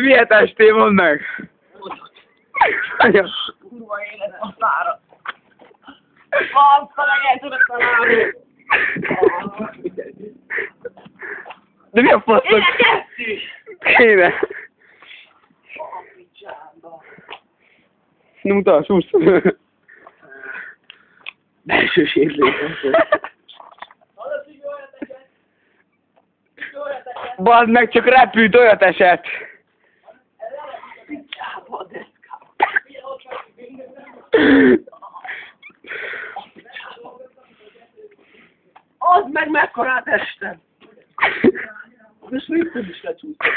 milyen testé, mondd meg! Anya. Kurva élet a szára. Bassza meg, el tudod találni. De mi a faszok? Élet kettő! Kéne. A picsába. Nem mutasd, húsz. Belső sérülés. Bazd meg, csak repült, olyat esett. Picsába a deszkába. Az meg mekkorát estem. És rögtön is lecsúsztam.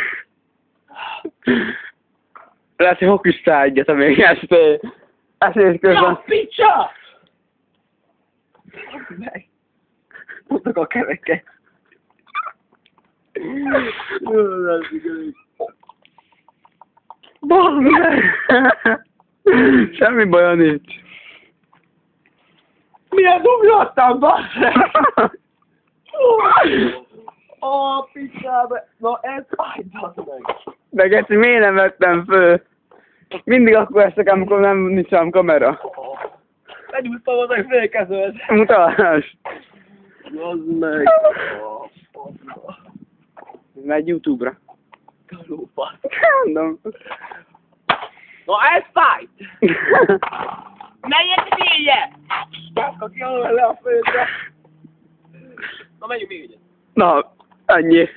Lehet, hogy hokistál egyet, amíg estés közben. Ja, picsa! Meg. Mondtak a keveket. Bazd meg! Semmi baja nincs. Milyen duglattam, basszeg! Ó, picsába! Na ez fáj, basszeg! De Geci, miért nem vettem föl? Mindig akkor eszek, amikor nem nincs ám kamera. Legyúztam az egy félkezőt! Mutasd! Bazd meg! Megy YouTube-ra. Kalófasz! Mondom. Na ez fájt! Menjek végye! Baszka ki alul le a földre! Na menjünk még egyet! Na, annyi.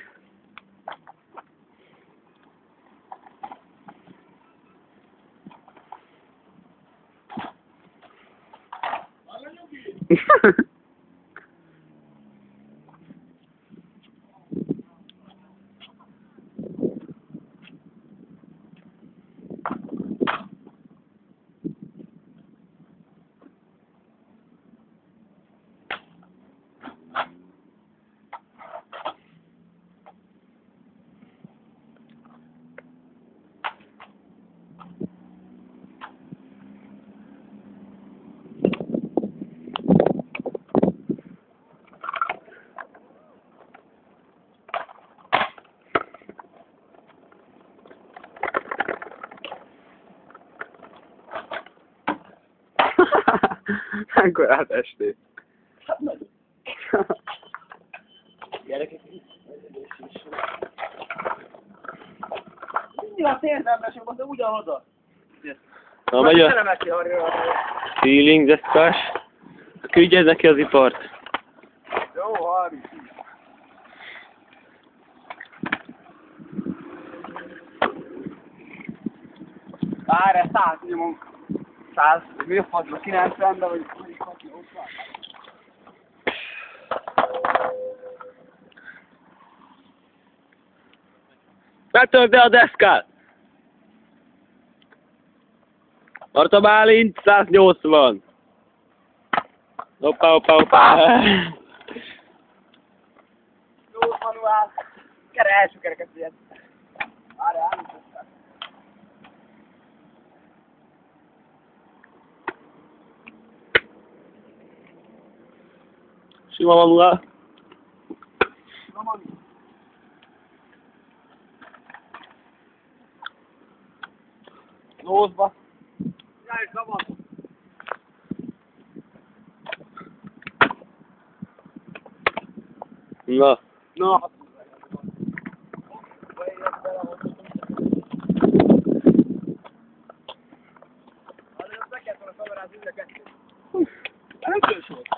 Akkor átestél. Hát nagyon. Gyerekek, mindig azt értelmesebb, az ugyanoda. Na, megy a Szeremeti arra. feeling deszkás. Küldjed neki az ipart. Jó, 30. Várj, 100 nyomunk. 100, mi a fadra? 90, de vagy 6 nyomunk. Betöld el a deszkát! Marta Bálint, 180. Hoppá, hoppá, hoppá. Jó, manuál. Első kereket ilyen. Várjál, Sima manuál. Lózba. Jaj, szabad. Na. Na.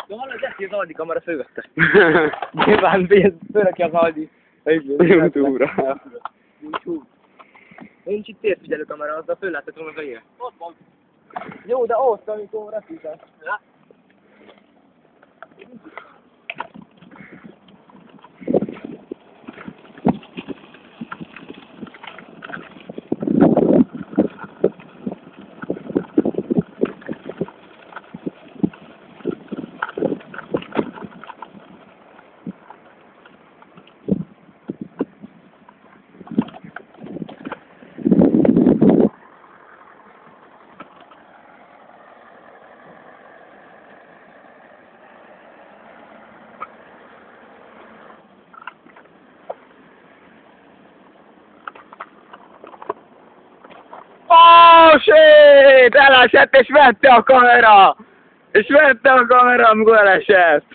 De hallod, ezt az Aldi kamera fölvette. Nyilván Főleg az Aldi. YouTube-ra. Nincs itt térfigyelő kamera, azzal föl lehetett volna az élet. Ott van. Jó, de ott, amikor repültek. Ja. Shit! Elesett és vette a kamera! És vette a kamera, amikor elesett.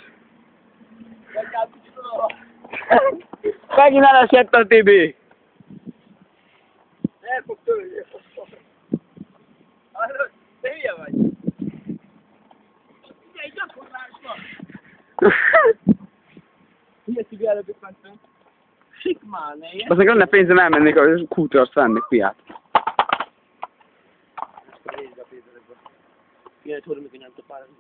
Megint elesett a Tibi. El fog törni. Hallod? Te hülye vagy. Ugye egy gyakorlás van. Hülye Tibi előbb itt mentem. Sikmán, ne ilyen. Aztán lenne pénzem elmennék a kútort vennék piát. Ilyen tudom, hogy nem tudok pályázni.